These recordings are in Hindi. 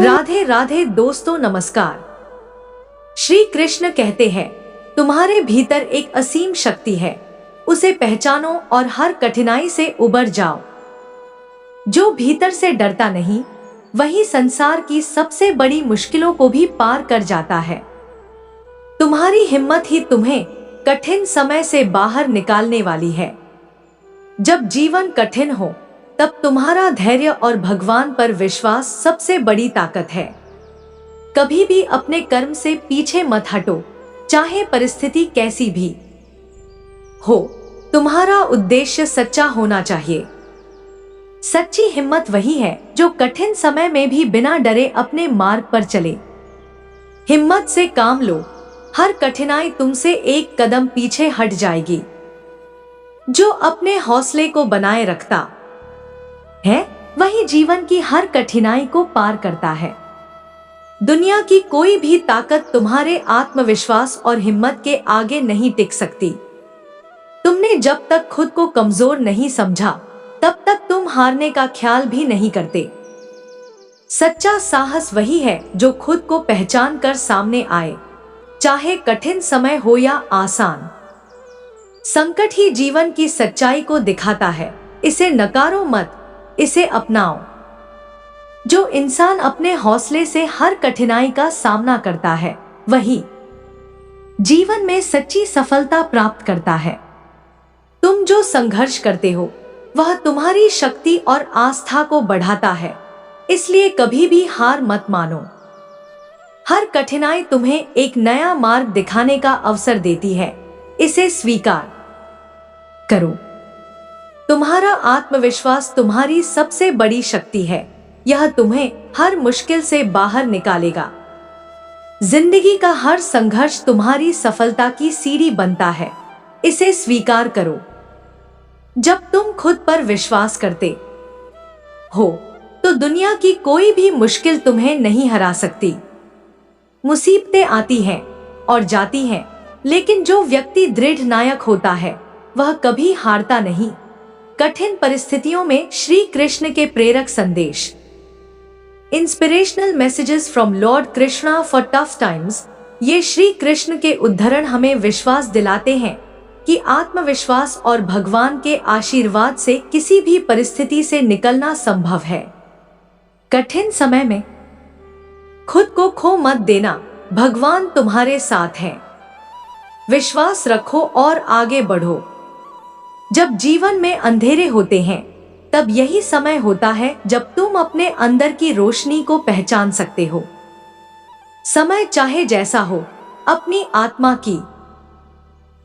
राधे राधे दोस्तों, नमस्कार। श्री कृष्ण कहते हैं, तुम्हारे भीतर एक असीम शक्ति है, उसे पहचानो और हर कठिनाई से उबर जाओ। जो भीतर से डरता नहीं, वही संसार की सबसे बड़ी मुश्किलों को भी पार कर जाता है। तुम्हारी हिम्मत ही तुम्हें कठिन समय से बाहर निकालने वाली है। जब जीवन कठिन हो, तब तुम्हारा धैर्य और भगवान पर विश्वास सबसे बड़ी ताकत है। कभी भी अपने कर्म से पीछे मत हटो, चाहे परिस्थिति कैसी भी हो। तुम्हारा उद्देश्य सच्चा होना चाहिए। सच्ची हिम्मत वही है जो कठिन समय में भी बिना डरे अपने मार्ग पर चले। हिम्मत से काम लो, हर कठिनाई तुमसे एक कदम पीछे हट जाएगी। जो अपने हौसले को बनाए रखता है, वही जीवन की हर कठिनाई को पार करता है। दुनिया की कोई भी ताकत तुम्हारे आत्मविश्वास और हिम्मत के आगे नहीं टिक सकती। तुमने जब तक खुद को कमजोर नहीं समझा, तब तक तुम हारने का ख्याल भी नहीं करते। सच्चा साहस वही है जो खुद को पहचान कर सामने आए, चाहे कठिन समय हो या आसान। संकट ही जीवन की सच्चाई को दिखाता है। इसे नकारो मत, इसे अपनाओ। जो इंसान अपने हौसले से हर कठिनाई का सामना करता है, वही जीवन में सच्ची सफलता प्राप्त करता है। तुम जो संघर्ष करते हो, वह तुम्हारी शक्ति और आस्था को बढ़ाता है। इसलिए कभी भी हार मत मानो। हर कठिनाई तुम्हें एक नया मार्ग दिखाने का अवसर देती है। इसे स्वीकार करो। तुम्हारा आत्मविश्वास तुम्हारी सबसे बड़ी शक्ति है। यह तुम्हें हर मुश्किल से बाहर निकालेगा। जिंदगी का हर संघर्ष तुम्हारी सफलता की सीढ़ी बनता है। इसे स्वीकार करो। जब तुम खुद पर विश्वास करते हो, तो दुनिया की कोई भी मुश्किल तुम्हें नहीं हरा सकती। मुसीबतें आती हैं और जाती हैं, लेकिन जो व्यक्ति दृढ़ नायक होता है, वह कभी हारता नहीं। कठिन परिस्थितियों में श्री कृष्ण के प्रेरक संदेश। Inspirational messages from Lord Krishna for tough times. ये श्री कृष्ण के उद्धरण हमें विश्वास दिलाते हैं कि आत्मविश्वास और भगवान के आशीर्वाद से किसी भी परिस्थिति से निकलना संभव है। कठिन समय में खुद को खो मत देना, भगवान तुम्हारे साथ हैं। विश्वास रखो और आगे बढ़ो। जब जीवन में अंधेरे होते हैं, तब यही समय होता है जब तुम अपने अंदर की रोशनी को पहचान सकते हो। समय चाहे जैसा हो, अपनी आत्मा की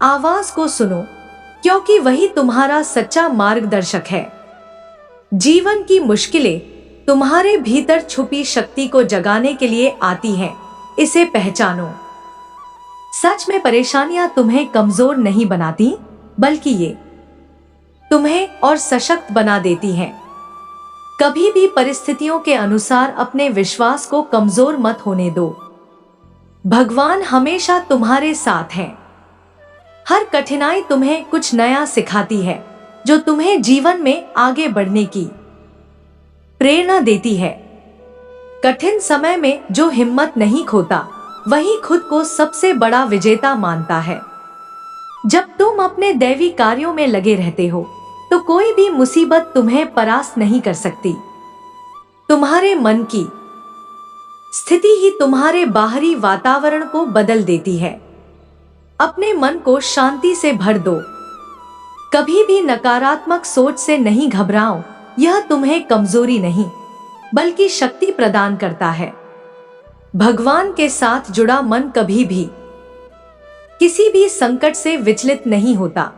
आवाज को सुनो, क्योंकि वही तुम्हारा सच्चा मार्गदर्शक है। जीवन की मुश्किलें तुम्हारे भीतर छुपी शक्ति को जगाने के लिए आती हैं। इसे पहचानो। सच में परेशानियां तुम्हें कमजोर नहीं बनाती, बल्कि ये तुम्हें और सशक्त बना देती हैं। कभी भी परिस्थितियों के अनुसार अपने विश्वास को कमजोर मत होने दो। भगवान हमेशा तुम्हारे साथ हैं। हर कठिनाई तुम्हें कुछ नया सिखाती है, जो तुम्हें जीवन में आगे बढ़ने की प्रेरणा देती है। कठिन समय में जो हिम्मत नहीं खोता, वही खुद को सबसे बड़ा विजेता मानता है। जब तुम अपने दैवी कार्यों में लगे रहते हो, तो कोई भी मुसीबत तुम्हें परास्त नहीं कर सकती। तुम्हारे मन की स्थिति ही तुम्हारे बाहरी वातावरण को बदल देती है। अपने मन को शांति से भर दो। कभी भी नकारात्मक सोच से नहीं घबराओ। यह तुम्हें कमजोरी नहीं, बल्कि शक्ति प्रदान करता है। भगवान के साथ जुड़ा मन कभी भी किसी भी संकट से विचलित नहीं होता।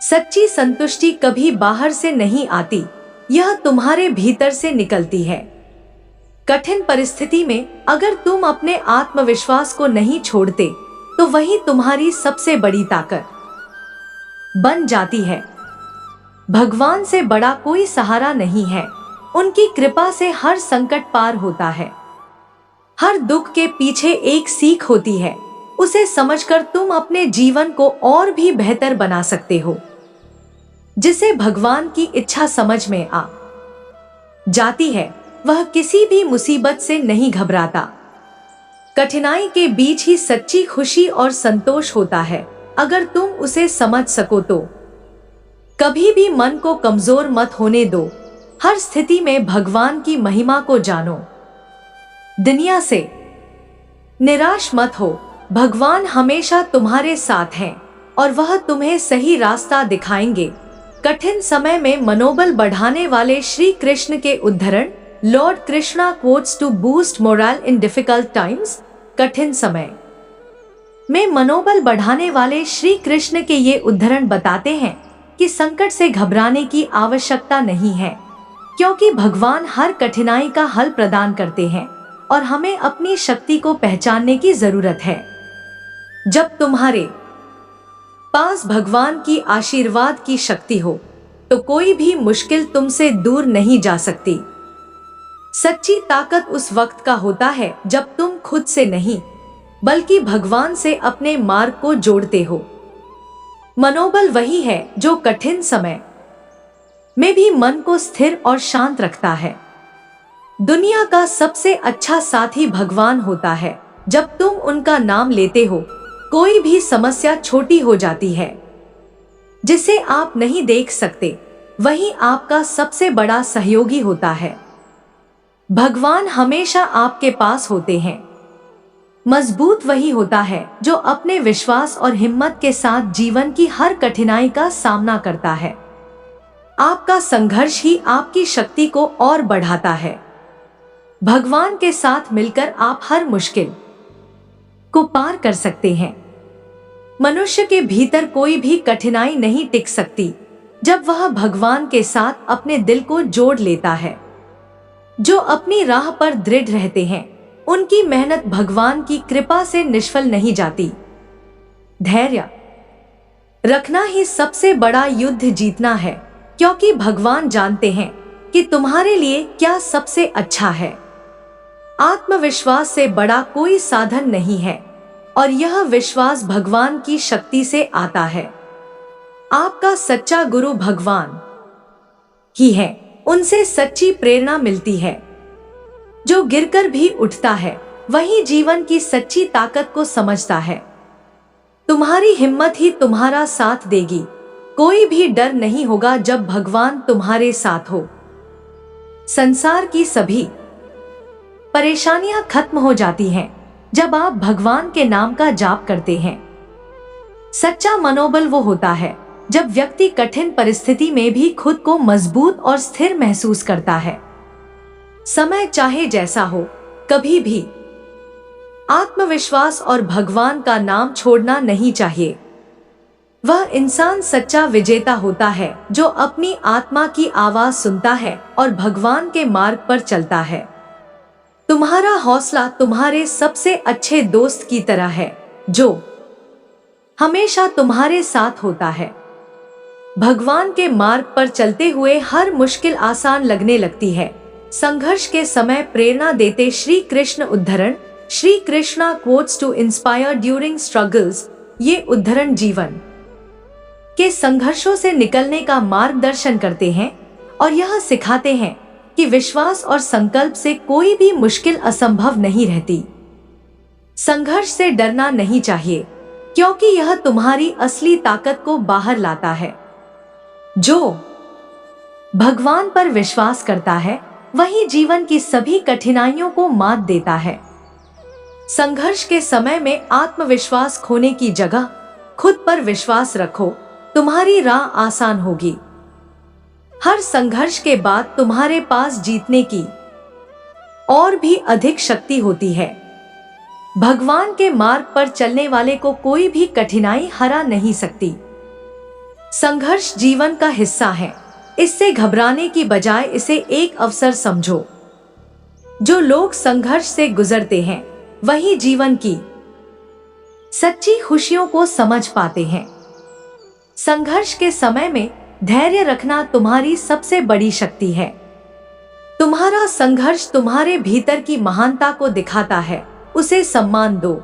सच्ची संतुष्टि कभी बाहर से नहीं आती, यह तुम्हारे भीतर से निकलती है। कठिन परिस्थिति में अगर तुम अपने आत्मविश्वास को नहीं छोड़ते, तो वही तुम्हारी सबसे बड़ी ताकत बन जाती है। भगवान से बड़ा कोई सहारा नहीं है। उनकी कृपा से हर संकट पार होता है। हर दुख के पीछे एक सीख होती है। उसे समझकर तुम अपने जीवन को और भी बेहतर बना सकते हो। जिसे भगवान की इच्छा समझ में आ जाती है, वह किसी भी मुसीबत से नहीं घबराता। कठिनाई के बीच ही सच्ची खुशी और संतोष होता है, अगर तुम उसे समझ सको तो। कभी भी मन को कमजोर मत होने दो, हर स्थिति में भगवान की महिमा को जानो। दुनिया से निराश मत हो, भगवान हमेशा तुम्हारे साथ हैं और वह तुम्हें सही रास्ता दिखाएंगे। कठिन समय में मनोबल बढ़ाने वाले श्री कृष्ण के उद्धरण। Lord Krishna quotes to boost morale in difficult times. कठिन समय में मनोबल बढ़ाने वाले श्री कृष्ण के ये उद्धरण बताते हैं कि संकट से घबराने की आवश्यकता नहीं है, क्योंकि भगवान हर कठिनाई का हल प्रदान करते हैं और हमें अपनी शक्ति को पहचानने की जरूरत है। जब तुम्हारे पास भगवान की आशीर्वाद की शक्ति हो तो कोई भी मुश्किल तुमसे दूर नहीं जा सकती। सच्ची ताकत उस वक्त का होता है जब तुम खुद से नहीं बल्कि भगवान से अपने मार्ग को जोड़ते हो। मनोबल वही है जो कठिन समय में भी मन को स्थिर और शांत रखता है। दुनिया का सबसे अच्छा साथी भगवान होता है। जब तुम उनका नाम लेते हो, कोई भी समस्या छोटी हो जाती है। जिसे आप नहीं देख सकते, वही आपका सबसे बड़ा सहयोगी होता है। भगवान हमेशा आपके पास होते हैं। मजबूत वही होता है जो अपने विश्वास और हिम्मत के साथ जीवन की हर कठिनाई का सामना करता है। आपका संघर्ष ही आपकी शक्ति को और बढ़ाता है। भगवान के साथ मिलकर आप हर मुश्किल को पार कर सकते हैं। मनुष्य के भीतर कोई भी कठिनाई नहीं टिक सकती जब वह भगवान के साथ अपने दिल को जोड़ लेता है। जो अपनी राह पर दृढ़ रहते हैं, उनकी मेहनत भगवान की कृपा से निष्फल नहीं जाती। धैर्य रखना ही सबसे बड़ा युद्ध जीतना है, क्योंकि भगवान जानते हैं कि तुम्हारे लिए क्या सबसे अच्छा है। आत्मविश्वास से बड़ा कोई साधन नहीं है और यह विश्वास भगवान की शक्ति से आता है। आपका सच्चा गुरु भगवान ही है, उनसे सच्ची प्रेरणा मिलती है। जो गिरकर भी उठता है, वही जीवन की सच्ची ताकत को समझता है। तुम्हारी हिम्मत ही तुम्हारा साथ देगी। कोई भी डर नहीं होगा जब भगवान तुम्हारे साथ हो। संसार की सभी परेशानियां खत्म हो जाती हैं जब आप भगवान के नाम का जाप करते हैं। सच्चा मनोबल वो होता है जब व्यक्ति कठिन परिस्थिति में भी खुद को मजबूत और स्थिर महसूस करता है। समय चाहे जैसा हो, कभी भी आत्मविश्वास और भगवान का नाम छोड़ना नहीं चाहिए। वह इंसान सच्चा विजेता होता है जो अपनी आत्मा की आवाज सुनता है और भगवान के मार्ग पर चलता है। तुम्हारा हौसला तुम्हारे सबसे अच्छे दोस्त की तरह है, जो हमेशा तुम्हारे साथ होता है। भगवान के मार्ग पर चलते हुए हर मुश्किल आसान लगने लगती है। संघर्ष के समय प्रेरणा देते श्री कृष्ण उद्धरण। Shri Krishna quotes to inspire during struggles. ये उद्धरण जीवन के संघर्षों से निकलने का मार्गदर्शन करते हैं और यह सिखाते हैं कि विश्वास और संकल्प से कोई भी मुश्किल असंभव नहीं रहती। संघर्ष से डरना नहीं चाहिए, क्योंकि यह तुम्हारी असली ताकत को बाहर लाता है। जो भगवान पर विश्वास करता है, वही जीवन की सभी कठिनाइयों को मात देता है। संघर्ष के समय में आत्मविश्वास खोने की जगह खुद पर विश्वास रखो, तुम्हारी राह आसान होगी। हर संघर्ष के बाद तुम्हारे पास जीतने की और भी अधिक शक्ति होती है। भगवान के मार्ग पर चलने वाले को कोई भी कठिनाई हरा नहीं सकती। संघर्ष जीवन का हिस्सा है, इससे घबराने की बजाय इसे एक अवसर समझो। जो लोग संघर्ष से गुजरते हैं, वही जीवन की सच्ची खुशियों को समझ पाते हैं। संघर्ष के समय में धैर्य रखना तुम्हारी सबसे बड़ी शक्ति है। तुम्हारा संघर्ष तुम्हारे भीतर की महानता को दिखाता है, उसे सम्मान दो।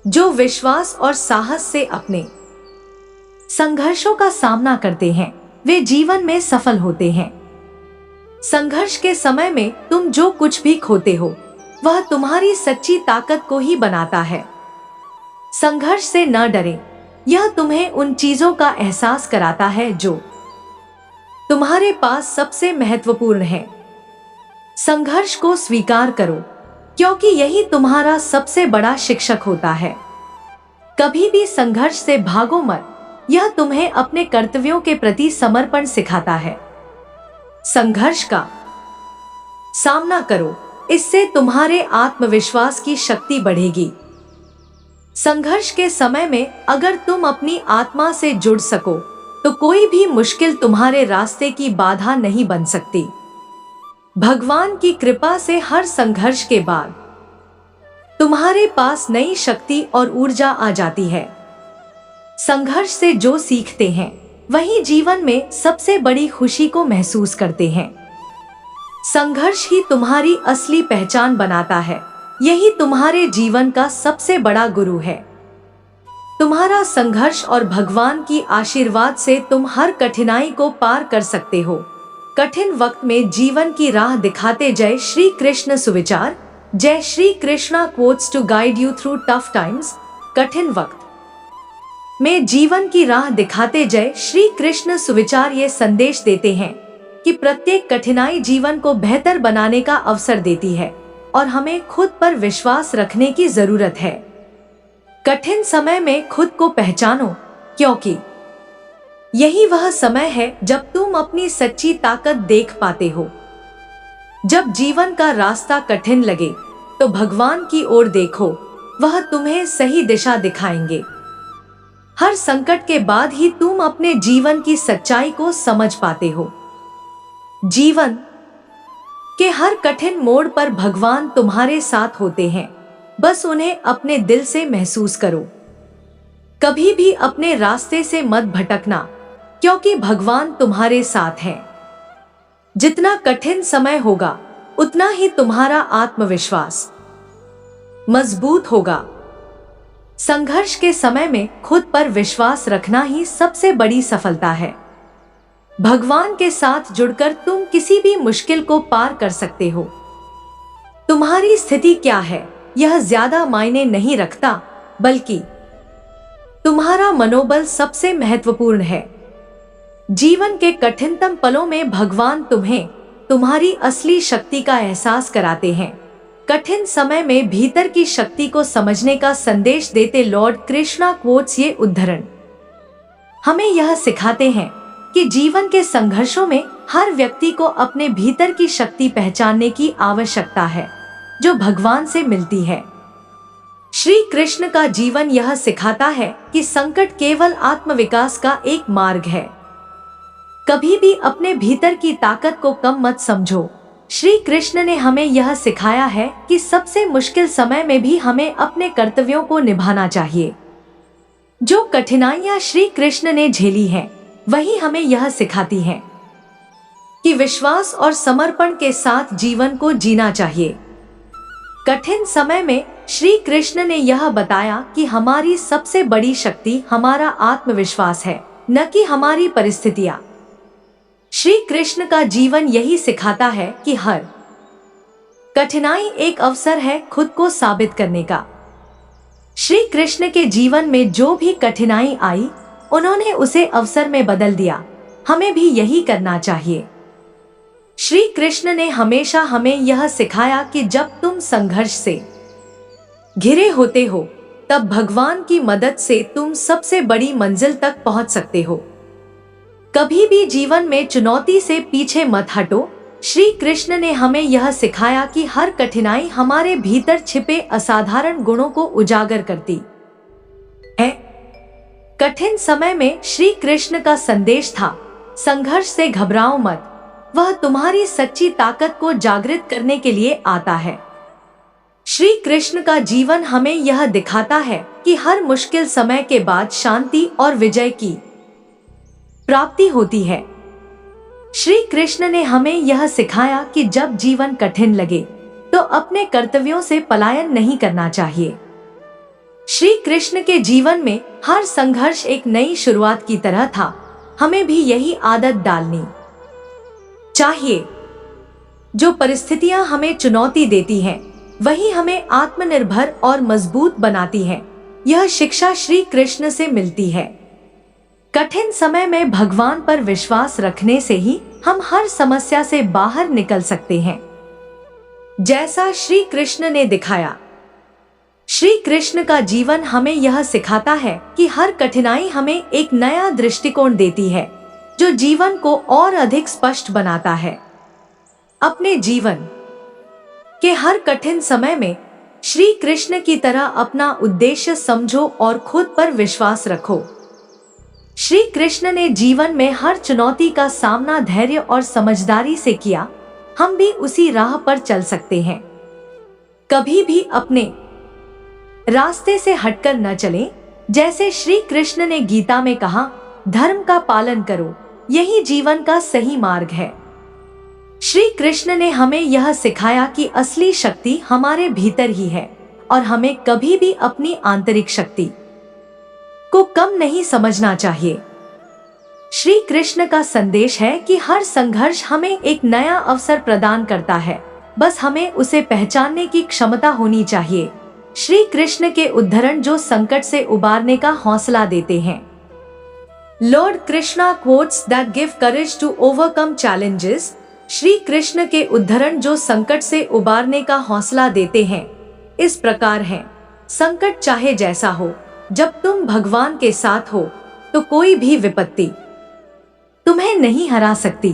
जो विश्वास और साहस से अपने संघर्षों का सामना करते हैं, वे जीवन में सफल होते हैं। संघर्ष के समय में तुम जो कुछ भी खोते हो वह तुम्हारी सच्ची ताकत को ही बनाता है। संघर्ष से न डरें, यह तुम्हें उन चीजों का एहसास कराता है जो तुम्हारे पास सबसे महत्वपूर्ण है। संघर्ष को स्वीकार करो, क्योंकि यही तुम्हारा सबसे बड़ा शिक्षक होता है। कभी भी संघर्ष से भागो मत, यह तुम्हें अपने कर्तव्यों के प्रति समर्पण सिखाता है। संघर्ष का सामना करो, इससे तुम्हारे आत्मविश्वास की शक्ति बढ़ेगी। संघर्ष के समय में अगर तुम अपनी आत्मा से जुड़ सको तो कोई भी मुश्किल तुम्हारे रास्ते की बाधा नहीं बन सकती। भगवान की कृपा से हर संघर्ष के बाद तुम्हारे पास नई शक्ति और ऊर्जा आ जाती है। संघर्ष से जो सीखते हैं वही जीवन में सबसे बड़ी खुशी को महसूस करते हैं। संघर्ष ही तुम्हारी असली पहचान बनाता है, यही तुम्हारे जीवन का सबसे बड़ा गुरु है। तुम्हारा संघर्ष और भगवान की आशीर्वाद से तुम हर कठिनाई को पार कर सकते हो। कठिन वक्त में जीवन की राह दिखाते जय श्री कृष्ण सुविचार। जय Shri Krishna quotes to guide you through tough times. कठिन वक्त में जीवन की राह दिखाते जय श्री कृष्ण सुविचार ये संदेश देते हैं कि प्रत्येक कठिनाई जीवन को बेहतर बनाने का अवसर देती है और हमें खुद पर विश्वास रखने की जरूरत है। कठिन समय में खुद को पहचानो, क्योंकि यही वह समय है जब तुम अपनी सच्ची ताकत देख पाते हो। जब जीवन का रास्ता कठिन लगे तो भगवान की ओर देखो, वह तुम्हें सही दिशा दिखाएंगे। हर संकट के बाद ही तुम अपने जीवन की सच्चाई को समझ पाते हो। जीवन के हर कठिन मोड़ पर भगवान तुम्हारे साथ होते हैं, बस उन्हें अपने दिल से महसूस करो। कभी भी अपने रास्ते से मत भटकना, क्योंकि भगवान तुम्हारे साथ हैं। जितना कठिन समय होगा उतना ही तुम्हारा आत्मविश्वास मजबूत होगा। संघर्ष के समय में खुद पर विश्वास रखना ही सबसे बड़ी सफलता है। भगवान के साथ जुड़कर तुम किसी भी मुश्किल को पार कर सकते हो। तुम्हारी स्थिति क्या है यह ज्यादा मायने नहीं रखता, बल्कि तुम्हारा मनोबल सबसे महत्वपूर्ण है। जीवन के कठिनतम पलों में भगवान तुम्हें तुम्हारी असली शक्ति का एहसास कराते हैं। कठिन समय में भीतर की शक्ति को समझने का संदेश देते लॉर्ड कृष्णा क्वोट्स ये उद्धरण हमें यह सिखाते हैं कि जीवन के संघर्षों में हर व्यक्ति को अपने भीतर की शक्ति पहचानने की आवश्यकता है, जो भगवान से मिलती है। श्री कृष्ण का जीवन यह सिखाता है कि संकट केवल आत्मविकास का एक मार्ग है। कभी भी अपने भीतर की ताकत को कम मत समझो। श्री कृष्ण ने हमें यह सिखाया है कि सबसे मुश्किल समय में भी हमें अपने कर्तव्यों को निभाना चाहिए। जो कठिनाइयां श्री कृष्ण ने झेली हैं, वही हमें यह सिखाती हैं कि विश्वास और समर्पण के साथ जीवन को जीना चाहिए। कठिन समय में श्री कृष्ण ने यह बताया कि हमारी सबसे बड़ी शक्ति हमारा आत्मविश्वास है, न कि हमारी परिस्थितियां। श्री कृष्ण का जीवन यही सिखाता है कि हर कठिनाई एक अवसर है खुद को साबित करने का। श्री कृष्ण के जीवन में जो भी कठिनाई आई, उन्होंने उसे अवसर में बदल दिया। हमें भी यही करना चाहिए। श्री कृष्ण ने हमेशा हमें यह सिखाया कि जब तुम संघर्ष से घिरे होते हो, तब भगवान की मदद से तुम सबसे बड़ी मंजिल तक पहुंच सकते हो। कभी भी जीवन में चुनौती से पीछे मत हटो। श्री कृष्ण ने हमें यह सिखाया कि हर कठिनाई हमारे भीतर छिपे असाधारण गुणों को उजागर करती है। कठिन समय में श्री कृष्ण का संदेश था, संघर्ष से घबराओ मत, वह तुम्हारी सच्ची ताकत को जागृत करने के लिए आता है। श्री कृष्ण का जीवन हमें यह दिखाता है कि हर मुश्किल समय के बाद शांति और विजय की प्राप्ति होती है। श्री कृष्ण ने हमें यह सिखाया कि जब जीवन कठिन लगे तो अपने कर्तव्यों से पलायन नहीं करना चाहिए। श्री कृष्ण के जीवन में हर संघर्ष एक नई शुरुआत की तरह था। हमें भी यही आदत डालनी चाहिए। जो परिस्थितियां हमें चुनौती देती हैं, वही हमें आत्मनिर्भर और मजबूत बनाती हैं। यह शिक्षा श्री कृष्ण से मिलती है। कठिन समय में भगवान पर विश्वास रखने से ही हम हर समस्या से बाहर निकल सकते हैं, जैसा श्री कृष्ण ने दिखाया। श्री कृष्ण का जीवन हमें यह सिखाता है कि हर कठिनाई हमें एक नया दृष्टिकोण देती है, जो जीवन को और अधिक स्पष्ट बनाता है। अपने जीवन के हर कठिन समय में श्री कृष्ण की तरह अपना उद्देश्य समझो और खुद पर विश्वास रखो। श्री कृष्ण ने जीवन में हर चुनौती का सामना धैर्य और समझदारी से किया। हम भी उसी राह पर चल सकते हैं। कभी भी अपने रास्ते से हटकर न चलें। जैसे श्री कृष्ण ने गीता में कहा, धर्म का पालन करो, यही जीवन का सही मार्ग है। श्री कृष्ण ने हमें यह सिखाया कि असली शक्ति हमारे भीतर ही है और हमें कभी भी अपनी आंतरिक शक्ति को कम नहीं समझना चाहिए। श्री कृष्ण का संदेश है कि हर संघर्ष हमें एक नया अवसर प्रदान करता है, बस हमें उसे पहचानने की क्षमता होनी चाहिए। श्री कृष्ण के उद्धरण जो संकट से उबारने का हौसला देते हैं। Lord Krishna quotes that give courage to overcome challenges। Shri Krishna के उद्धरण जो संकट से उबारने का हौसला देते हैं इस प्रकार हैं। संकट चाहे जैसा हो, जब तुम भगवान के साथ हो तो कोई भी विपत्ति तुम्हें नहीं हरा सकती।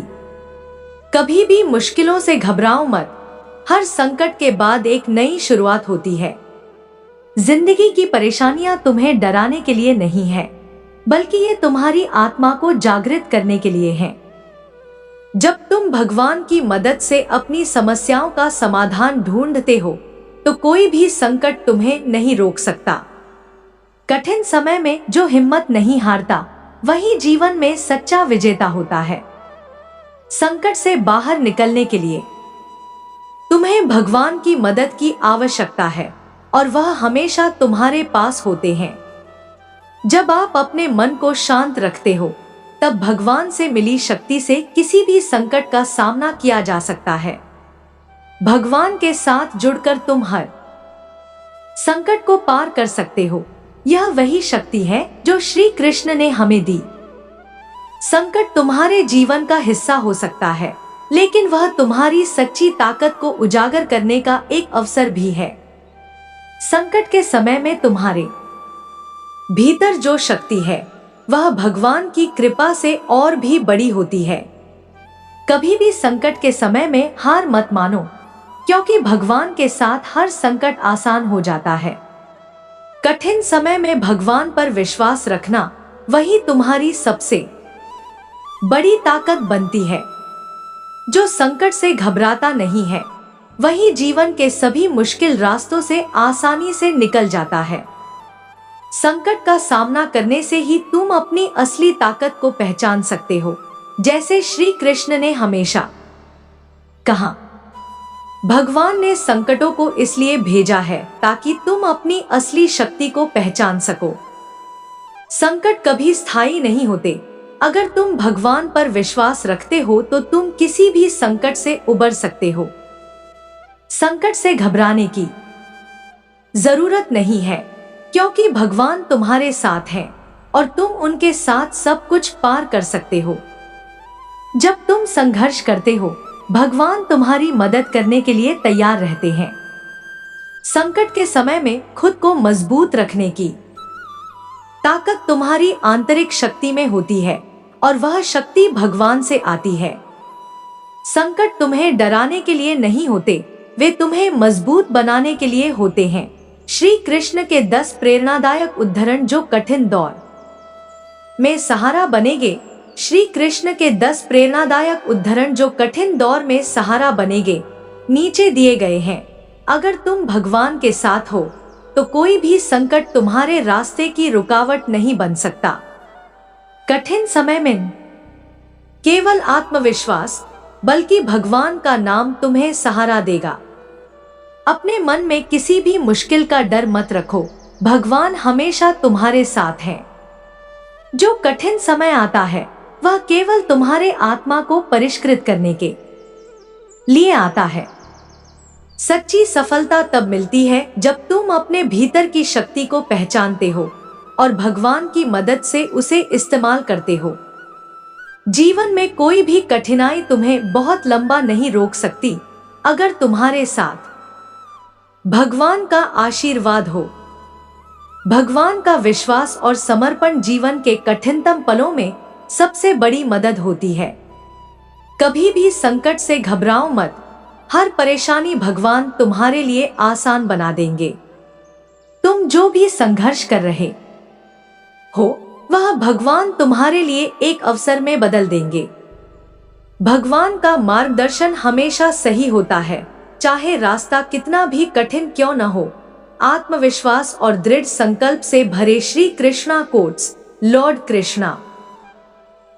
कभी भी मुश्किलों से घबराओ मत, हर संकट के बाद एक नई शुरुआत होती है। जिंदगी की परेशानियां तुम्हें डराने के लिए नहीं है, बल्कि ये तुम्हारी आत्मा को जागृत करने के लिए हैं। जब तुम भगवान की मदद से अपनी समस्याओं का समाधान ढूंढते हो तो कोई भी संकट तुम्हें नहीं रोक सकता। कठिन समय में जो हिम्मत नहीं हारता, वही जीवन में सच्चा विजेता होता है। संकट से बाहर निकलने के लिए तुम्हें भगवान की मदद की आवश्यकता है और वह हमेशा तुम्हारे पास होते हैं। जब आप अपने मन को शांत रखते हो, तब भगवान से मिली शक्ति से किसी भी संकट का सामना किया जा सकता है। भगवान के साथ जुड़कर तुम हर संकट को पार कर सकते हो। यह वही शक्ति है जो श्री कृष्ण ने हमें दी। संकट तुम्हारे जीवन का हिस्सा हो सकता है, लेकिन वह तुम्हारी सच्ची ताकत को उजागर करने का एक अवसर भी है। संकट के समय में तुम्हारे भीतर जो शक्ति है, वह भगवान की कृपा से और भी बड़ी होती है। कभी भी संकट के समय में हार मत मानो, क्योंकि भगवान के साथ हर संकट आसान हो जाता है। कठिन समय में भगवान पर विश्वास रखना वही तुम्हारी सबसे बड़ी ताकत बनती है। जो संकट से घबराता नहीं है, वही जीवन के सभी मुश्किल रास्तों से आसानी से निकल जाता है। संकट का सामना करने से ही तुम अपनी असली ताकत को पहचान सकते हो। जैसे श्री कृष्ण ने हमेशा कहा, भगवान ने संकटों को इसलिए भेजा है ताकि तुम अपनी असली शक्ति को पहचान सको। संकट कभी स्थायी नहीं होते। अगर तुम भगवान पर विश्वास रखते हो तो तुम किसी भी संकट से उबर सकते हो। संकट से घबराने की जरूरत नहीं है, क्योंकि भगवान तुम्हारे साथ हैं और तुम उनके साथ सब कुछ पार कर सकते हो। जब तुम संघर्ष करते हो, भगवान तुम्हारी मदद करने के लिए तैयार रहते हैं। संकट के समय में खुद को मजबूत रखने की ताकत तुम्हारी आंतरिक शक्ति में होती है और वह शक्ति भगवान से आती है। संकट तुम्हें डराने के लिए नहीं होते, वे तुम्हें मजबूत बनाने के लिए होते हैं। श्री कृष्ण के 10 प्रेरणादायक उद्धरण जो कठिन दौर में सहारा बनेंगे। श्री कृष्ण के 10 प्रेरणादायक उद्धरण जो कठिन दौर में सहारा बनेंगे नीचे दिए गए हैं। अगर तुम भगवान के साथ हो तो कोई भी संकट तुम्हारे रास्ते की रुकावट नहीं बन सकता। कठिन समय में केवल आत्मविश्वास बल्कि भगवान का नाम तुम्हें सहारा देगा। अपने मन में किसी भी मुश्किल का डर मत रखो, भगवान हमेशा तुम्हारे साथ हैं। जो कठिन समय आता है वह केवल तुम्हारे आत्मा को परिष्कृत करने के लिए आता है। सच्ची सफलता तब मिलती है जब तुम अपने भीतर की शक्ति को पहचानते हो और भगवान की मदद से उसे इस्तेमाल करते हो। जीवन में कोई भी कठिनाई तुम्हें बहुत लंबा नहीं रोक सकती अगर तुम्हारे साथ भगवान का आशीर्वाद हो। भगवान का विश्वास और समर्पण जीवन के कठिनतम पलों में सबसे बड़ी मदद होती है। कभी भी संकट से घबराओ मत, हर परेशानी भगवान तुम्हारे लिए आसान बना देंगे। तुम जो भी संघर्ष कर रहे हो वह भगवान तुम्हारे लिए एक अवसर में बदल देंगे। भगवान का मार्गदर्शन हमेशा सही होता है, चाहे रास्ता कितना भी कठिन क्यों न हो। आत्मविश्वास और दृढ़ संकल्प से भरे Shri Krishna quotes, lord Krishna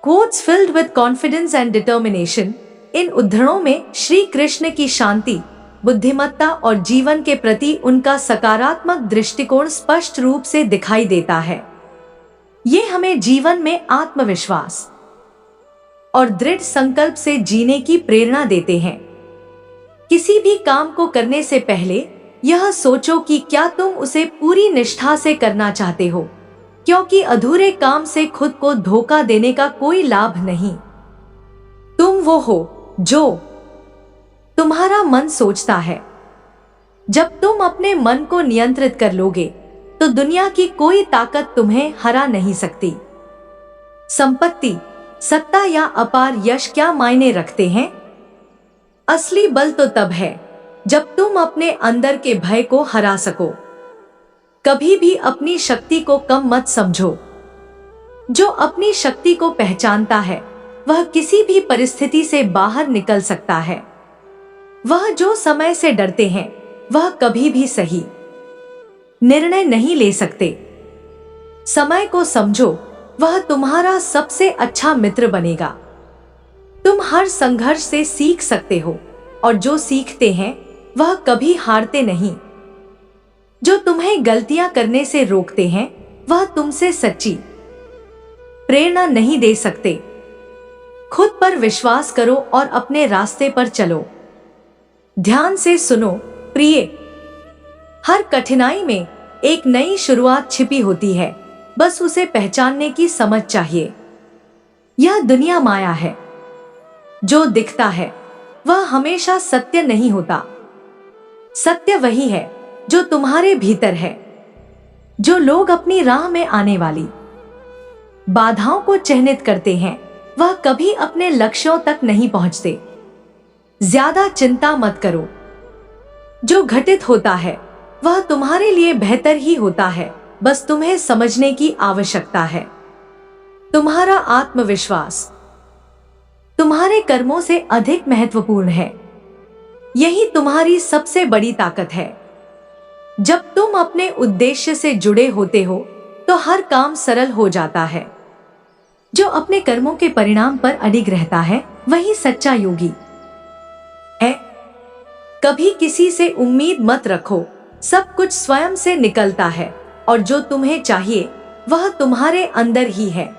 quotes filled with confidence and determination. इन उद्धरणों में श्री कृष्ण की शांति, बुद्धिमत्ता और जीवन के प्रति उनका सकारात्मक दृष्टिकोण स्पष्ट रूप से दिखाई देता है। ये हमें जीवन में आत्मविश्वास और दृढ़ संकल्प से जीने की प्रेरणा देते हैं। किसी भी काम को करने से पहले यह सोचो कि क्या तुम उसे पूरी निष्ठा से करना चाहते हो, क्योंकि अधूरे काम से खुद को धोखा देने का कोई लाभ नहीं। तुम वो हो जो तुम्हारा मन सोचता है। जब तुम अपने मन को नियंत्रित कर लोगे तो दुनिया की कोई ताकत तुम्हें हरा नहीं सकती। संपत्ति, सत्ता या अपार यश क्या मायने रखते हैं? असली बल तो तब है जब तुम अपने अंदर के भय को हरा सको। कभी भी अपनी शक्ति को कम मत समझो। जो अपनी शक्ति को पहचानता है वह किसी भी परिस्थिति से बाहर निकल सकता है। वह जो समय से डरते हैं वह कभी भी सही निर्णय नहीं ले सकते। समय को समझो, वह तुम्हारा सबसे अच्छा मित्र बनेगा। तुम हर संघर्ष से सीख सकते हो और जो सीखते हैं वह कभी हारते नहीं। जो तुम्हें गलतियां करने से रोकते हैं वह तुमसे सच्ची प्रेरणा नहीं दे सकते। खुद पर विश्वास करो और अपने रास्ते पर चलो। ध्यान से सुनो प्रिय, हर कठिनाई में एक नई शुरुआत छिपी होती है, बस उसे पहचानने की समझ चाहिए। यह दुनिया माया है। जो दिखता है वह हमेशा सत्य नहीं होता। सत्य वही है जो तुम्हारे भीतर है। जो लोग अपनी राह में आने वाली बाधाओं को चिह्नित करते हैं वह कभी अपने लक्ष्यों तक नहीं पहुंचते। ज्यादा चिंता मत करो। जो घटित होता है वह तुम्हारे लिए बेहतर ही होता है, बस तुम्हें समझने की आवश्यकता है। तुम्हारा आत्मविश्वास तुम्हारे कर्मों से अधिक महत्वपूर्ण है। यही तुम्हारी सबसे बड़ी ताकत है। जब तुम अपने उद्देश्य से जुड़े होते हो तो हर काम सरल हो जाता है। जो अपने कर्मों के परिणाम पर अडिग रहता है वही सच्चा योगी है। कभी किसी से उम्मीद मत रखो, सब कुछ स्वयं से निकलता है और जो तुम्हें चाहिए वह तुम्हारे अंदर ही है।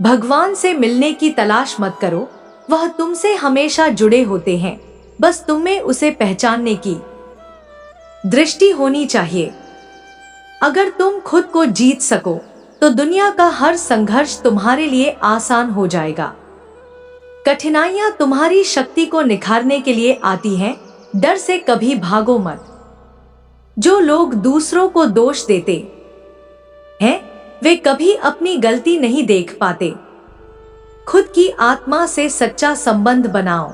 भगवान से मिलने की तलाश मत करो, वह तुमसे हमेशा जुड़े होते हैं, बस तुम्हें उसे पहचानने की दृष्टि होनी चाहिए। अगर तुम खुद को जीत सको तो दुनिया का हर संघर्ष तुम्हारे लिए आसान हो जाएगा। कठिनाइयां तुम्हारी शक्ति को निखारने के लिए आती हैं, डर से कभी भागो मत। जो लोग दूसरों को दोष देते हैं वे कभी अपनी गलती नहीं देख पाते। खुद की आत्मा से सच्चा संबंध बनाओ।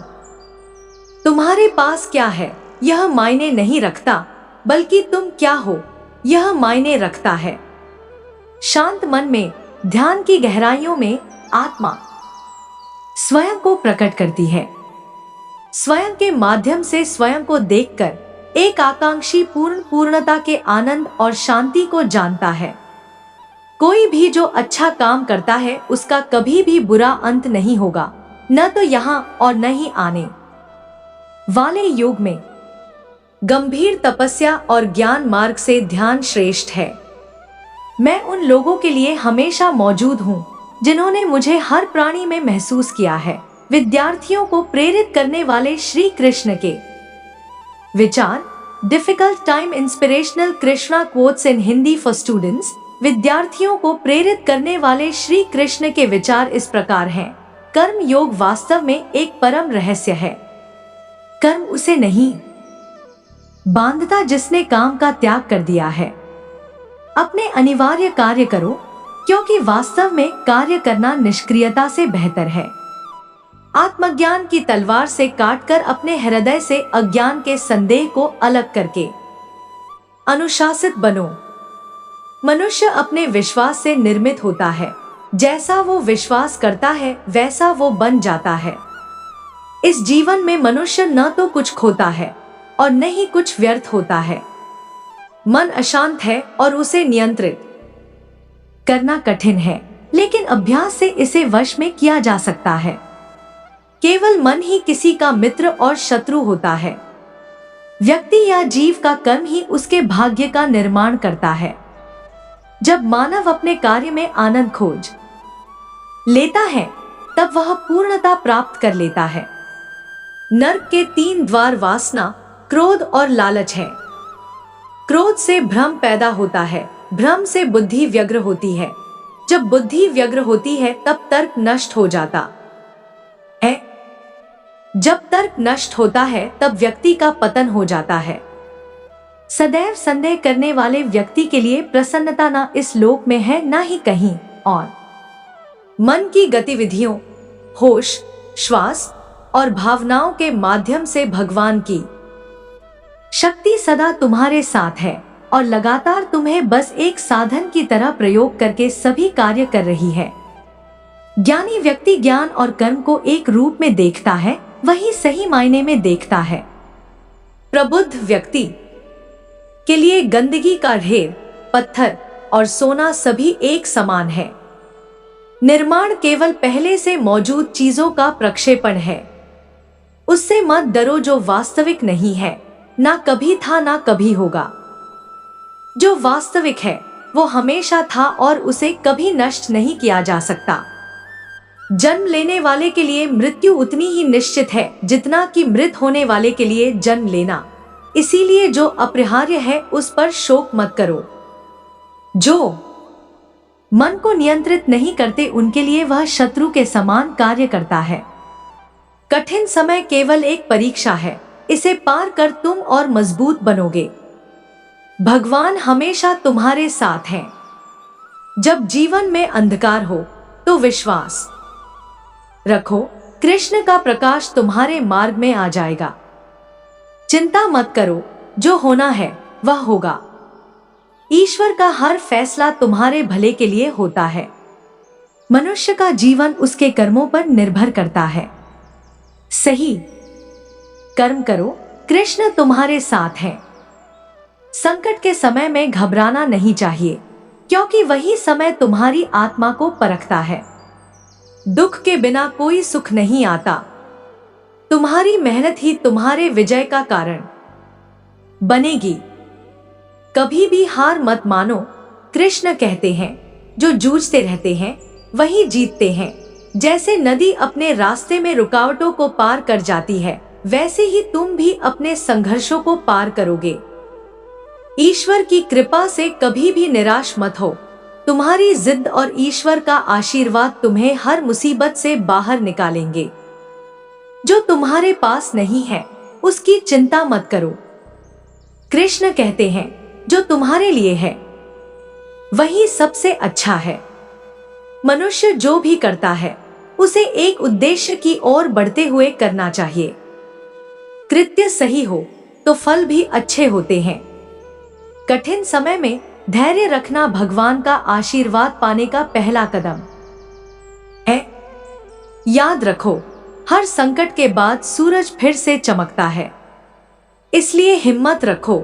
तुम्हारे पास क्या है यह मायने नहीं रखता, बल्कि तुम क्या हो यह मायने रखता है। शांत मन में ध्यान की गहराइयों में आत्मा स्वयं को प्रकट करती है। स्वयं के माध्यम से स्वयं को देखकर एक आकांक्षी पूर्णता के आनंद और शांति को जानता है। कोई भी जो अच्छा काम करता है उसका कभी भी बुरा अंत नहीं होगा, न तो यहाँ और न ही आने वाले युग में। गंभीर तपस्या और ज्ञान मार्ग से ध्यान श्रेष्ठ है। मैं उन लोगों के लिए हमेशा मौजूद हूँ जिन्होंने मुझे हर प्राणी में महसूस किया है। विद्यार्थियों को प्रेरित करने वाले श्री कृष्ण के विचार। Difficult time inspirational Krishna quotes in Hindi for students. विद्यार्थियों को प्रेरित करने वाले श्री कृष्ण के विचार इस प्रकार हैं। कर्म योग वास्तव में एक परम रहस्य है। कर्म उसे नहीं बांधता जिसने काम का त्याग कर दिया है। अपने अनिवार्य कार्य करो, क्योंकि वास्तव में कार्य करना निष्क्रियता से बेहतर है। आत्मज्ञान की तलवार से काटकर अपने हृदय से अज्ञान के संदेह को अलग करके अनुशासित बनो। मनुष्य अपने विश्वास से निर्मित होता है। जैसा वो विश्वास करता है वैसा वो बन जाता है। इस जीवन में मनुष्य न तो कुछ खोता है और न ही कुछ व्यर्थ होता है। मन अशांत है और उसे नियंत्रित करना कठिन है, लेकिन अभ्यास से इसे वश में किया जा सकता है। केवल मन ही किसी का मित्र और शत्रु होता है। व्यक्ति या जीव का कर्म ही उसके भाग्य का निर्माण करता है। जब मानव अपने कार्य में आनंद खोज लेता है, तब वह पूर्णता प्राप्त कर लेता है। नरक के 3 द्वार वासना, क्रोध और लालच है। क्रोध से भ्रम पैदा होता है, भ्रम से बुद्धि व्यग्र होती है। जब बुद्धि व्यग्र होती है तब तर्क नष्ट हो जाता है। जब तर्क नष्ट होता है तब व्यक्ति का पतन हो जाता है। सदैव संदेह करने वाले व्यक्ति के लिए प्रसन्नता न इस लोक में है न ही कहीं और। मन की गतिविधियों, होश, श्वास और भावनाओं के माध्यम से भगवान की शक्ति सदा तुम्हारे साथ है और लगातार तुम्हें बस एक साधन की तरह प्रयोग करके सभी कार्य कर रही है। ज्ञानी व्यक्ति ज्ञान और कर्म को एक रूप में देखता है, वही सही मायने में देखता है। प्रबुद्ध व्यक्ति के लिए गंदगी का ढेर, पत्थर और सोना सभी एक समान है। निर्माण केवल पहले से मौजूद चीजों का प्रक्षेपण है। उससे मत डरो जो वास्तविक नहीं है, ना कभी था ना कभी होगा। जो वास्तविक है वो हमेशा था और उसे कभी नष्ट नहीं किया जा सकता। जन्म लेने वाले के लिए मृत्यु उतनी ही निश्चित है जितना कि मृत होने वाले के लिए जन्म लेना। इसीलिए जो अपरिहार्य है उस पर शोक मत करो। जो मन को नियंत्रित नहीं करते उनके लिए वह शत्रु के समान कार्य करता है। कठिन समय केवल एक परीक्षा है, इसे पार कर तुम और मजबूत बनोगे। भगवान हमेशा तुम्हारे साथ हैं। जब जीवन में अंधकार हो तो विश्वास रखो, कृष्ण का प्रकाश तुम्हारे मार्ग में आ जाएगा। चिंता मत करो, जो होना है वह होगा। ईश्वर का हर फैसला तुम्हारे भले के लिए होता है। मनुष्य का जीवन उसके कर्मों पर निर्भर करता है। सही कर्म करो, कृष्ण तुम्हारे साथ है। संकट के समय में घबराना नहीं चाहिए, क्योंकि वही समय तुम्हारी आत्मा को परखता है। दुख के बिना कोई सुख नहीं आता। तुम्हारी मेहनत ही तुम्हारे विजय का कारण बनेगी। कभी भी हार मत मानो। कृष्ण कहते हैं, जो जूझते रहते हैं वही जीतते हैं। जैसे नदी अपने रास्ते में रुकावटों को पार कर जाती है, वैसे ही तुम भी अपने संघर्षों को पार करोगे। ईश्वर की कृपा से कभी भी निराश मत हो। तुम्हारी जिद और ईश्वर का आशीर्वाद तुम्हें हर मुसीबत से बाहर निकालेंगे। जो तुम्हारे पास नहीं है उसकी चिंता मत करो। कृष्ण कहते हैं, जो तुम्हारे लिए है वही सबसे अच्छा है। मनुष्य जो भी करता है उसे एक उद्देश्य की ओर बढ़ते हुए करना चाहिए। कृत्य सही हो तो फल भी अच्छे होते हैं। कठिन समय में धैर्य रखना भगवान का आशीर्वाद पाने का पहला कदम है। याद रखो, हर संकट के बाद सूरज फिर से चमकता है। इसलिए हिम्मत रखो।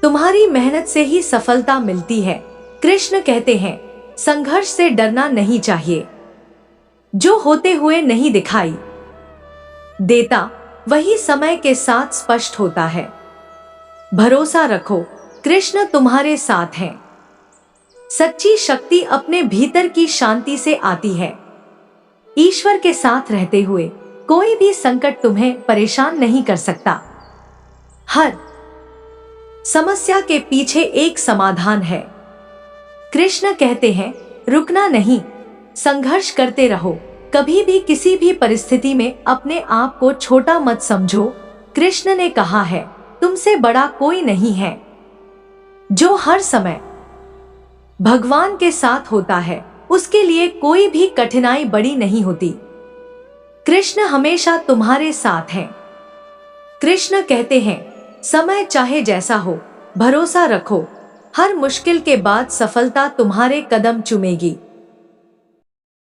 तुम्हारी मेहनत से ही सफलता मिलती है। कृष्ण कहते हैं, संघर्ष से डरना नहीं चाहिए। जो होते हुए नहीं दिखाई देता वही समय के साथ स्पष्ट होता है। भरोसा रखो, कृष्ण तुम्हारे साथ हैं। सच्ची शक्ति अपने भीतर की शांति से आती है। ईश्वर के साथ रहते हुए कोई भी संकट तुम्हें परेशान नहीं कर सकता। हर समस्या के पीछे एक समाधान है। कृष्ण कहते हैं, रुकना नहीं, संघर्ष करते रहो। कभी भी किसी भी परिस्थिति में अपने आप को छोटा मत समझो। कृष्ण ने कहा है, तुमसे बड़ा कोई नहीं है। जो हर समय भगवान के साथ होता है, उसके लिए कोई भी कठिनाई बड़ी नहीं होती। कृष्ण हमेशा तुम्हारे साथ हैं। कृष्ण कहते हैं, समय चाहे जैसा हो, भरोसा रखो। हर मुश्किल के बाद सफलता तुम्हारे कदम चूमेगी।